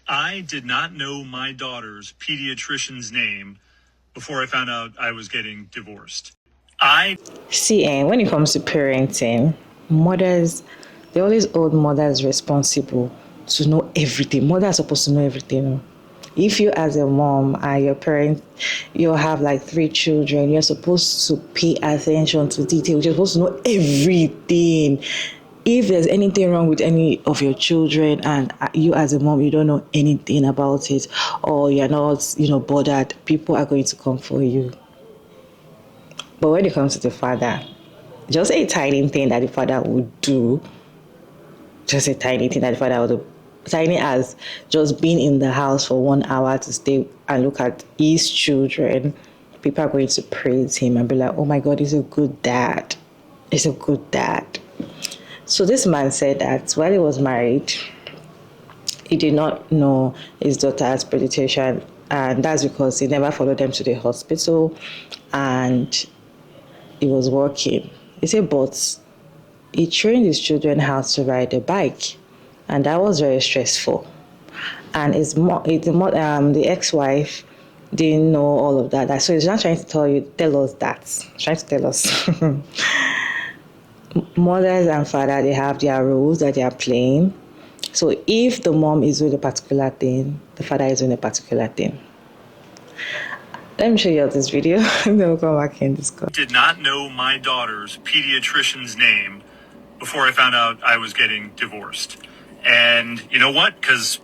I did not know my daughter's pediatrician's name before I found out I was getting divorced. See, and when it comes to parenting, mothers, they always hold mothers responsible to know everything. Mothers are supposed to know everything. If you as a mom and your parent, you have like 3 children, you're supposed to pay attention to details. You're supposed to know everything. If there's anything wrong with any of your children and you as a mom, you don't know anything about it, or you're not, bothered, people are going to come for you. But when it comes to the father, just a tiny thing that the father would do, just a tiny thing that the father would do, tiny as just being in the house for 1 hour to stay and look at his children, people are going to praise him and be like, oh my God, he's a good dad. He's a good dad. So this man said that while he was married, he did not know his daughter's pediatrician, and that's because he never followed them to the hospital and he was working. He said, but he trained his children how to ride a bike, and that was very stressful. And the ex-wife didn't know all of that. So he's not trying to tell us that. He's trying to tell us. Mothers and fathers, they have their roles that they are playing. So if the mom is doing a particular thing, the father is doing a particular thing. Let me show you this video, and then we'll come back and discuss. Did not know my daughter's pediatrician's name before I found out I was getting divorced. And you know what? Because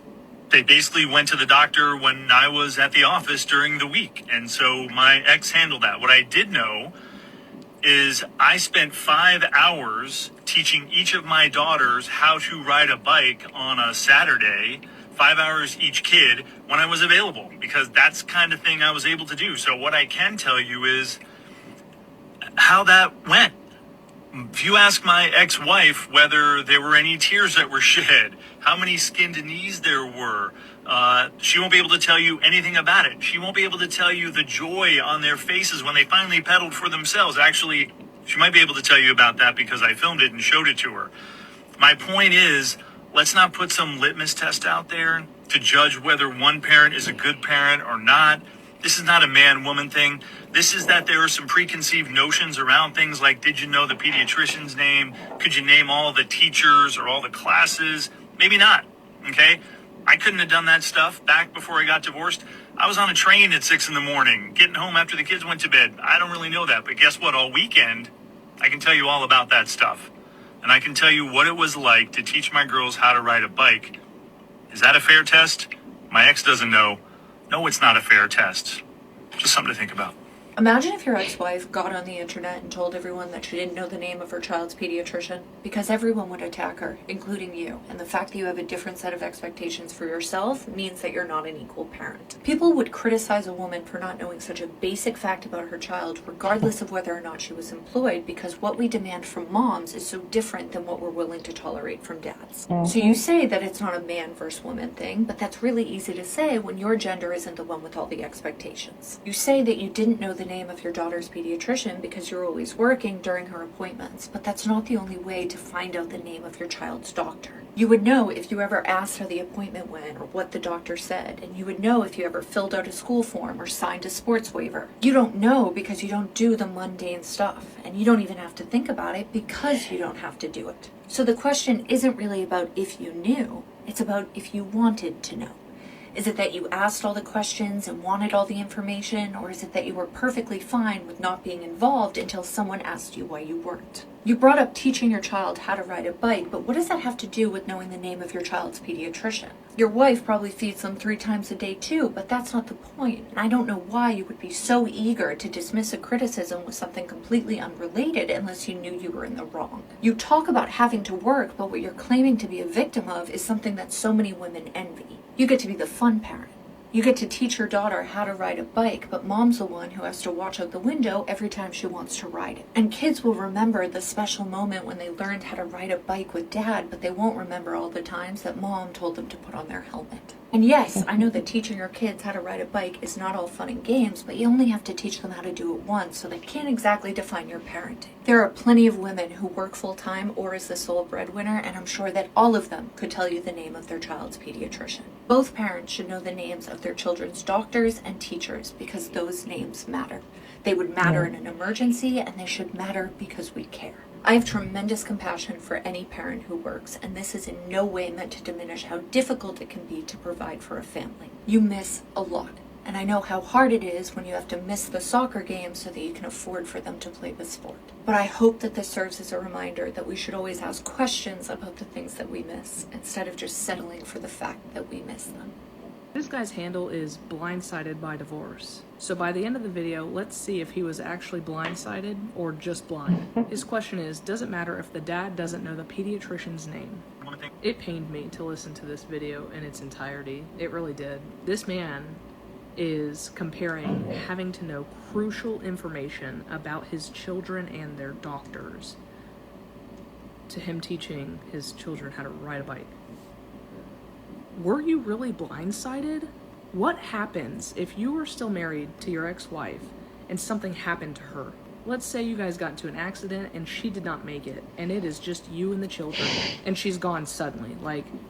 they basically went to the doctor when I was at the office during the week. And so my ex handled that. What I did know is I spent 5 hours teaching each of my daughters how to ride a bike on a Saturday, 5 hours each kid, when I was available, because that's the kind of thing I was able to do. So what I can tell you is how that went. If you ask my ex-wife whether there were any tears that were shed, how many skinned knees there were, she won't be able to tell you anything about it. She won't be able to tell you the joy on their faces when they finally pedaled for themselves. Actually, she might be able to tell you about that because I filmed it and showed it to her. My point is, let's not put some litmus test out there to judge whether one parent is a good parent or not. This is not a man-woman thing. This is that there are some preconceived notions around things like, did you know the pediatrician's name? Could you name all the teachers or all the classes? Maybe not, okay? I couldn't have done that stuff back before I got divorced. I was on a train at 6 a.m, getting home after the kids went to bed. I don't really know that, but guess what? All weekend, I can tell you all about that stuff. And I can tell you what it was like to teach my girls how to ride a bike. Is that a fair test? My ex doesn't know. No, it's not a fair test. Just something to think about. Imagine if your ex-wife got on the internet and told everyone that she didn't know the name of her child's pediatrician, because everyone would attack her, including you. And the fact that you have a different set of expectations for yourself means that you're not an equal parent. People would criticize a woman for not knowing such a basic fact about her child, regardless of whether or not she was employed, because what we demand from moms is so different than what we're willing to tolerate from dads. So you say that it's not a man versus woman thing, but that's really easy to say when your gender isn't the one with all the expectations. You say that you didn't know the name of your daughter's pediatrician because you're always working during her appointments, but that's not the only way to find out the name of your child's doctor. You would know if you ever asked how the appointment went or what the doctor said, and you would know if you ever filled out a school form or signed a sports waiver. You don't know because you don't do the mundane stuff, and you don't even have to think about it because you don't have to do it. So the question isn't really about if you knew, it's about if you wanted to know. Is it that you asked all the questions and wanted all the information, or is it that you were perfectly fine with not being involved until someone asked you why you weren't? You brought up teaching your child how to ride a bike, but what does that have to do with knowing the name of your child's pediatrician? Your wife probably feeds them 3 times a day too, but that's not the point. And I don't know why you would be so eager to dismiss a criticism with something completely unrelated unless you knew you were in the wrong. You talk about having to work, but what you're claiming to be a victim of is something that so many women envy. You get to be the fun parent. You get to teach your daughter how to ride a bike, but mom's the one who has to watch out the window every time she wants to ride it. And kids will remember the special moment when they learned how to ride a bike with dad, but they won't remember all the times that mom told them to put on their helmet. And yes, I know that teaching your kids how to ride a bike is not all fun and games, but you only have to teach them how to do it once, so they can't exactly define your parenting. There are plenty of women who work full-time or as the sole breadwinner, and I'm sure that all of them could tell you the name of their child's pediatrician. Both parents should know the names of their children's doctors and teachers because those names matter. They would matter in an emergency, and they should matter because we care. I have tremendous compassion for any parent who works, and this is in no way meant to diminish how difficult it can be to provide for a family. You miss a lot, and I know how hard it is when you have to miss the soccer game so that you can afford for them to play the sport. But I hope that this serves as a reminder that we should always ask questions about the things that we miss, instead of just settling for the fact that we miss them. This guy's handle is blindsided by divorce. So by the end of the video, let's see if he was actually blindsided or just blind. His question is, does it matter if the dad doesn't know the pediatrician's name? It pained me to listen to this video in its entirety. It really did. This man is comparing having to know crucial information about his children and their doctors to him teaching his children how to ride a bike. Were you really blindsided? What happens if you were still married to your ex-wife and something happened to her? Let's say you guys got into an accident and she did not make it, and it is just you and the children, and she's gone suddenly,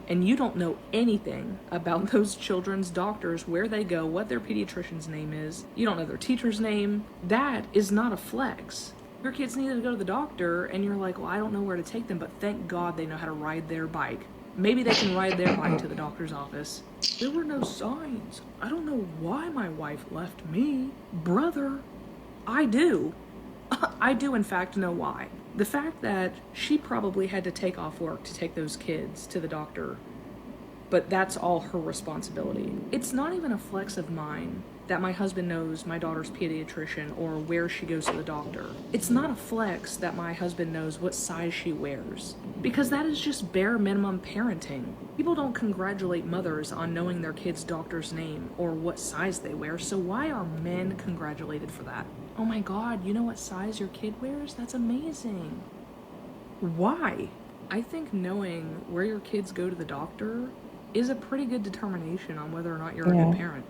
and you don't know anything about those children's doctors, where they go, what their pediatrician's name is. You don't know their teacher's name. That is not a flex. Your kids needed to go to the doctor, and you're like, well, I don't know where to take them, but thank God they know how to ride their bike. Maybe they can ride their bike to the doctor's office. There were no signs. I don't know why my wife left me. Brother, I do. I do in fact know why. The fact that she probably had to take off work to take those kids to the doctor, but that's all her responsibility. It's not even a flex of mine that my husband knows my daughter's pediatrician or where she goes to the doctor. It's not a flex that my husband knows what size she wears, because that is just bare minimum parenting. People don't congratulate mothers on knowing their kid's doctor's name or what size they wear, so why are men congratulated for that? Oh my God, you know what size your kid wears? That's amazing. Why? I think knowing where your kids go to the doctor is a pretty good determination on whether or not you're a good parent.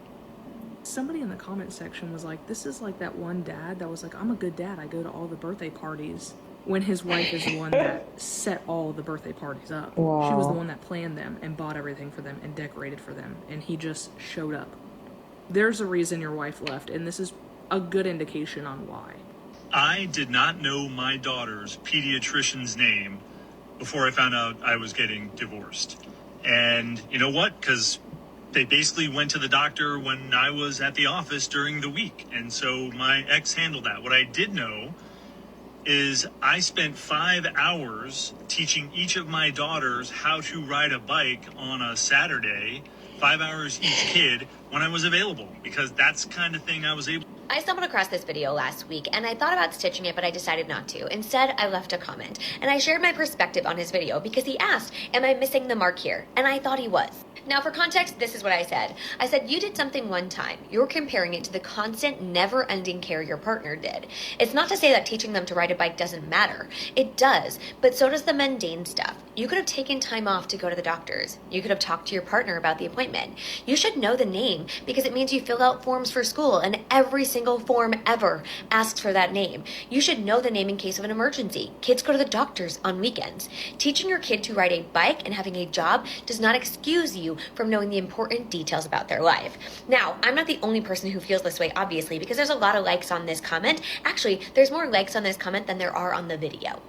Somebody in the comment section was like, this is like that one dad that was like, I'm a good dad, I go to all the birthday parties, when his wife is the one that set all the birthday parties up. Wow. She was the one that planned them and bought everything for them and decorated for them, and he just showed up. There's a reason your wife left, and this is a good indication on why. I did not know my daughter's pediatrician's name before I found out I was getting divorced. And you know what? Because they basically went to the doctor when I was at the office during the week. And so my ex handled that. What I did know is I spent 5 hours teaching each of my daughters how to ride a bike on a Saturday, 5 hours each kid, when I was available, because that's the kind of thing I was able. I stumbled across this video last week and I thought about stitching it, but I decided not to. Instead, I left a comment and I shared my perspective on his video because he asked, am I missing the mark here? And I thought he was. Now for context, this is what I said. I said, you did something one time. You're comparing it to the constant, never-ending care your partner did. It's not to say that teaching them to ride a bike doesn't matter. It does, but so does the mundane stuff. You could have taken time off to go to the doctors. You could have talked to your partner about the appointment. You should know the name because it means you filled out forms for school and every single form ever asks for that name. You should know the name in case of an emergency. Kids go to the doctors on weekends. Teaching your kid to ride a bike and having a job does not excuse you from knowing the important details about their life. Now, I'm not the only person who feels this way, obviously, because there's a lot of likes on this comment. Actually, there's more likes on this comment than there are on the video.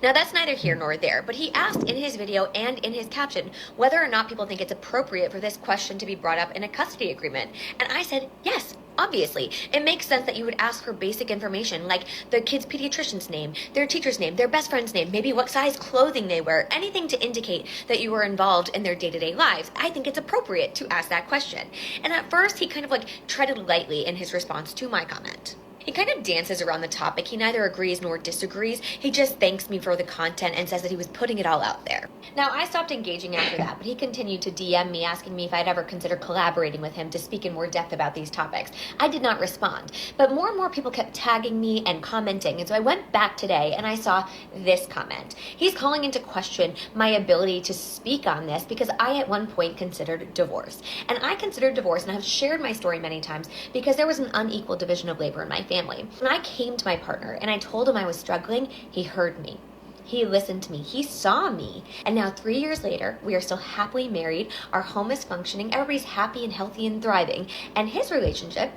Now that's neither here nor there, but he asked in his video and in his caption whether or not people think it's appropriate for this question to be brought up in a custody agreement. And I said, yes, obviously. It makes sense that you would ask for basic information like the kid's pediatrician's name, their teacher's name, their best friend's name, maybe what size clothing they wear, anything to indicate that you are involved in their day-to-day lives. I think it's appropriate to ask that question. And at first he kind of treaded lightly in his response to my comment. He kind of dances around the topic. He neither agrees nor disagrees. He just thanks me for the content and says that he was putting it all out there. Now, I stopped engaging after that, but he continued to DM me asking me if I'd ever consider collaborating with him to speak in more depth about these topics. I did not respond, but more and more people kept tagging me and commenting, and so I went back today and I saw this comment. He's calling into question my ability to speak on this because I at one point considered divorce. And I considered divorce, and I've shared my story many times, because there was an unequal division of labor in my family. When I came to my partner and I told him I was struggling, he heard me. He listened to me. He saw me. And now 3 years later, we are still happily married. Our home is functioning. Everybody's happy and healthy and thriving. And his relationship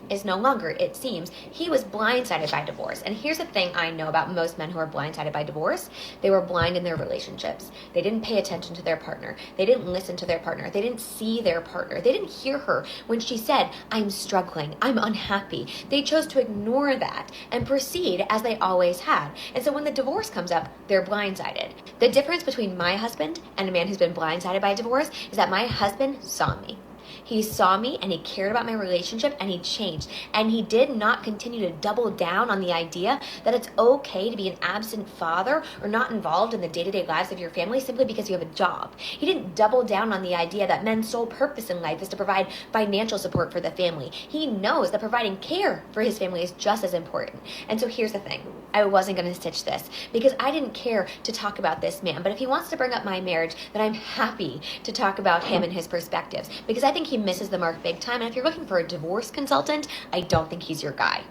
is no longer, it seems. He was blindsided by divorce. And here's the thing I know about most men who are blindsided by divorce. They were blind in their relationships. They didn't pay attention to their partner. They didn't listen to their partner. They didn't see their partner. They didn't hear her when she said, I'm struggling, I'm unhappy. They chose to ignore that and proceed as they always had. And so when the divorce comes up, they're blindsided. The difference between my husband and a man who's been blindsided by divorce is that my husband saw me. He saw me and he cared about my relationship and he changed. And he did not continue to double down on the idea that it's okay to be an absent father or not involved in the day-to-day lives of your family simply because you have a job. He didn't double down on the idea that men's sole purpose in life is to provide financial support for the family. He knows that providing care for his family is just as important. And so here's the thing. I wasn't going to stitch this because I didn't care to talk about this man. But if he wants to bring up my marriage, then I'm happy to talk about him and his perspectives, because I think he misses the mark big time. And if you're looking for a divorce consultant, I don't think he's your guy.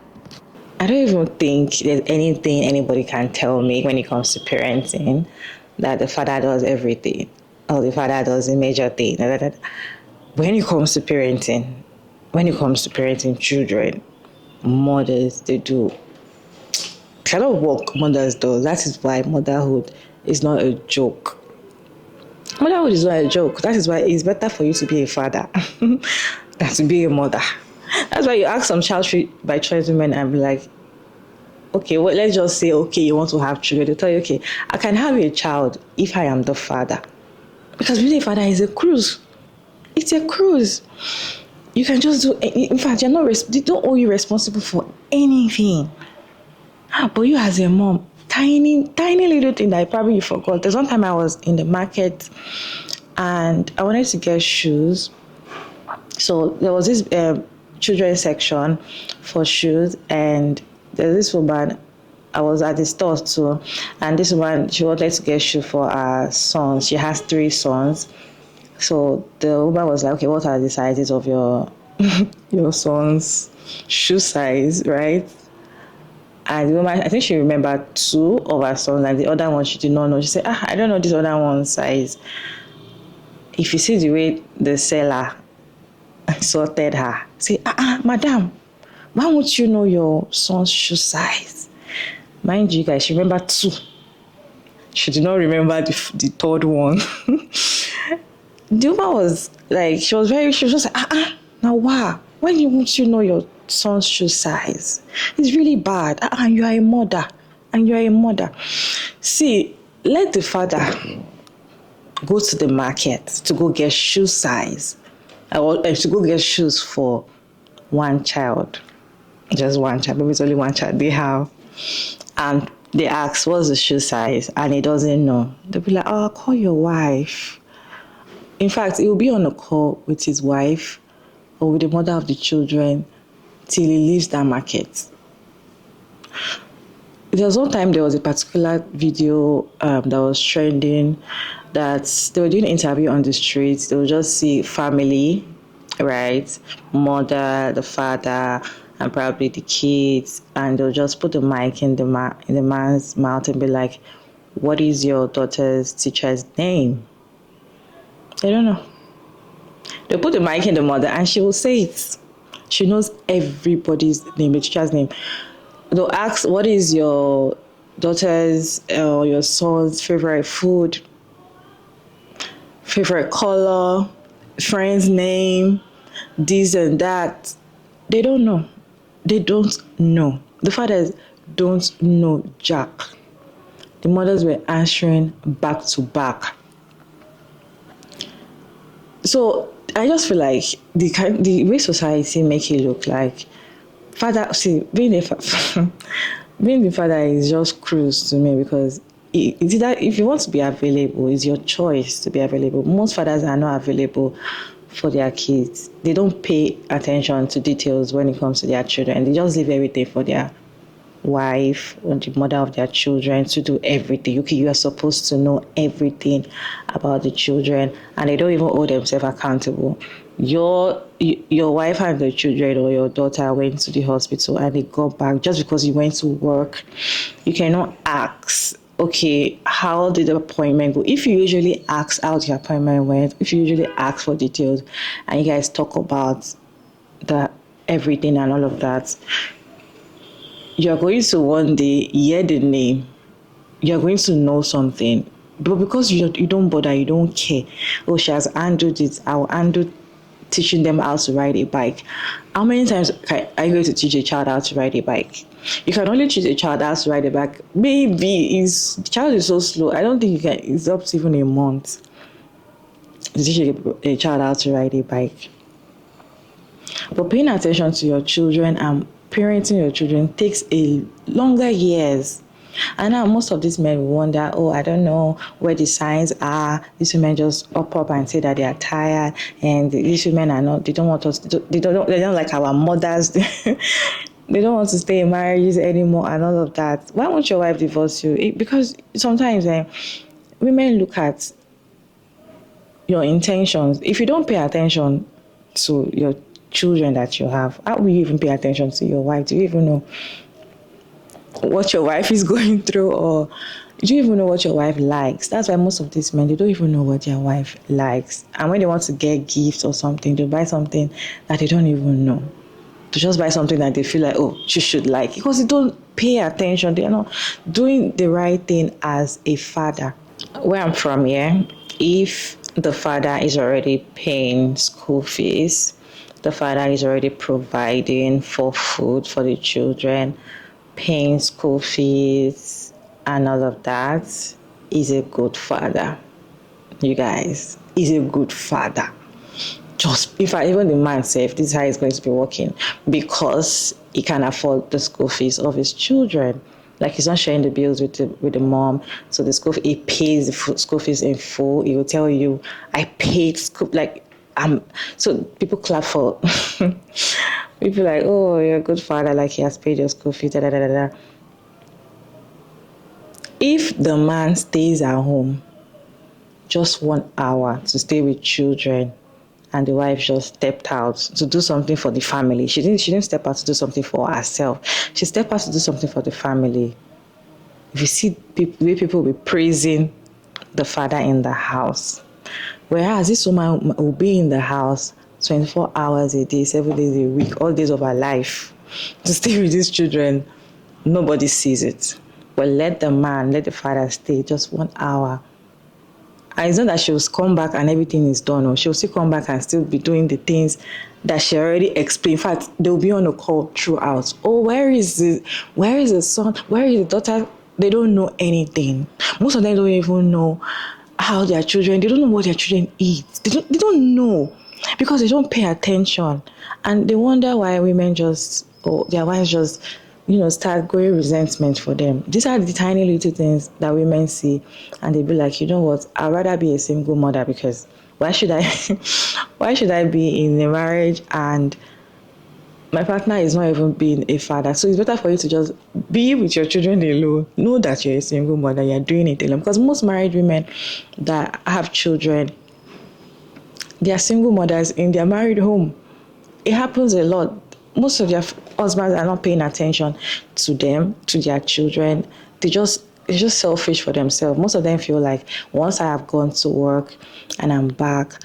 I don't even think there's anything anybody can tell me when it comes to parenting that the father does everything or the father does a major thing. When it comes to parenting, children, mothers, they do kind of work mothers do. That is why motherhood is not a joke. Motherhood is not a joke. That is why it's better for you to be a father than to be a mother. That's why you ask some child free by choice women and be like, okay, well, let's just say, okay, you want to have children. They tell you, okay, I can have a child if I am the father. Because being a father is a cruise. It's a cruise. You can just do, in fact, they don't owe you responsible for anything. But you as a mom, tiny little thing that probably you forgot. There's one time I was in the market and I wanted to get shoes. So there was this children's section for shoes, and there's this woman, I was at the store too, and this woman, she wanted to get shoes for her sons. She has 3 sons. So the woman was like, okay, what are the sizes of your your son's shoe size, right? And the woman, I think she remembered 2 of her sons, and the other one she did not know. She said, I don't know this other one's size. If you see the way the seller sorted her, say, madam, why won't you know your son's shoe size? Mind you guys, she remembered 2. She did not remember the 3rd one. The woman was like, she was just like, now wow, why won't you know your son's shoe size? It's really bad. You are a mother. And you are a mother. See, let the father go to the market to go get shoe size. Or to go get shoes for one child. Just one child. Maybe it's only one child they have. And they ask, what's the shoe size? And he doesn't know. They'll be like, call your wife. In fact, he will be on a call with his wife or with the mother of the children till he leaves that market. There was one time there was a particular video that was trending that they were doing an interview on the streets. They would just see family, right? Mother, the father, and probably the kids, and they'll just put the mic in the man's mouth and be like, what is your daughter's teacher's name? They don't know. They put the mic in the mother and she will say it. She knows everybody's name, the teacher's name. They'll ask, what is your daughter's or your son's favorite food, favorite color, friend's name, this and that. They don't know. They don't know. The fathers don't know jack. The mothers were answering back to back. So I just feel like the way society make it look like father, see, being being the father is just cruise to me, because it's either, if you want to be available, it's your choice to be available. Most fathers are not available for their kids. They don't pay attention to details when it comes to their children. They just leave everything for their wife or the mother of their children to do everything. Okay, you are supposed to know everything about the children, and they don't even hold themselves accountable. Your wife and the children, or your daughter, went to the hospital and they got back just because you went to work. You cannot ask, okay, how did the appointment go? If you usually ask how the appointment went, if you usually ask for details, and you guys talk about the everything and all of that, you're going to one day hear the name, you're going to know something. But because you don't bother, you don't care. Oh, she has handled it, I'll handle teaching them how to ride a bike. How many times are you going to teach a child how to ride a bike? You can only teach a child how to ride a bike. Maybe the child is so slow. I don't think you can. It's up to even a month to teach a child how to ride a bike. But paying attention to your children and parenting your children takes a longer years. And now most of these men will wonder, oh, I don't know where the signs are. These women just up and say that they are tired, and these women are not. They don't want us. They don't like our mothers. They don't want to stay in marriages anymore and all of that. Why won't your wife divorce you? Because sometimes women look at your intentions. If you don't pay attention to your children that you have, how will you even pay attention to your wife? Do you even know what your wife is going through, or do you even know what your wife likes? That's why most of these men, they don't even know what their wife likes. And when they want to get gifts or something, they buy something that they don't even know. To just buy something that they feel like, oh, she should like, because they don't pay attention. They are not doing the right thing as a father. Where I'm from, if the father is already paying school fees, the father is already providing for food for the children, paying school fees and all of that, is a good father. You guys, is a good father. Just, in fact, even the man says this is how he's going to be working, because he can afford the school fees of his children. Like, he's not sharing the bills with the mom, so the school he pays the school fees in full. He will tell you, I paid school, like, so people clap for people like, oh, you're a good father, like he has paid your school fees, da da da da. If the man stays at home just 1 hour to stay with children, and the wife just stepped out to do something for the family, she didn't step out to do something for herself. She stepped out to do something for the family. If you see people will be praising the father in the house, whereas this woman will be in the house 24 hours a day, 7 days a week, all days of her life, to stay with these children, nobody sees it. But let the father stay just 1 hour. And it's not that she'll come back and everything is done, or she'll still come back and still be doing the things that she already explained. In fact, they'll be on a call throughout. Oh, where is the son? Where is the daughter? They don't know anything. Most of them don't even know how their children, they don't know what their children eat. They don't know, because they don't pay attention. And they wonder why women just, or their wives just, start growing resentment for them. These are the tiny little things that women see, and they be like, you know what, I'd rather be a single mother, because why should I be in a marriage and my partner is not even being a father? So it's better for you to just be with your children alone. Know that you're a single mother, you're doing it alone. Because most married women that have children, they are single mothers in their married home. It happens a lot. Most of their husbands are not paying attention to them, to their children. They're just selfish for themselves. Most of them feel like, once I have gone to work and I'm back,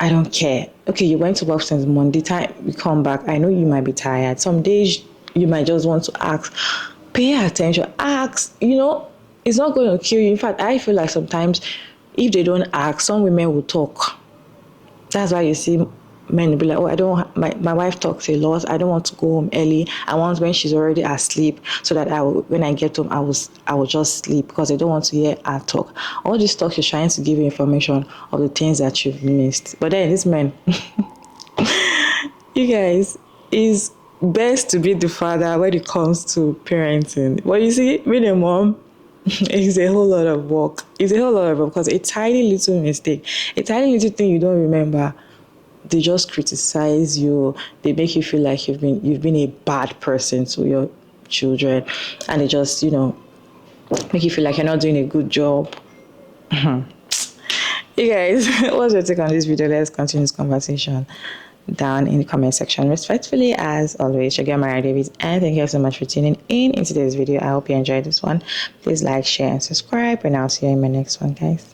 I don't care. Okay, you went to work since Monday, time you come back, I know you might be tired. Some days you might just want to ask. Pay attention. Ask. It's not going to kill you. In fact, I feel like sometimes if they don't ask, some women will talk. That's why you see men will be like, oh, I don't. My wife talks a lot. I don't want to go home early. I want when she's already asleep, so that when I get home, I will just sleep, because I don't want to hear her talk. All this talk is trying to give you information of the things that you've missed. But then this man, you guys, is best to be the father when it comes to parenting. But you see, being a mom is a whole lot of work. It's a whole lot of work because a tiny little mistake, a tiny little thing you don't remember, they just criticize you. They make you feel like you've been a bad person to your children, and they just make you feel like you're not doing a good job. You guys, what's your take on this video? Let's continue this conversation down in the comment section. Respectfully, as always, your girl Mariah Davis, and thank you so much for tuning in today's video. I hope you enjoyed this one. Please like, share, and subscribe, and I'll see you in my next one, guys.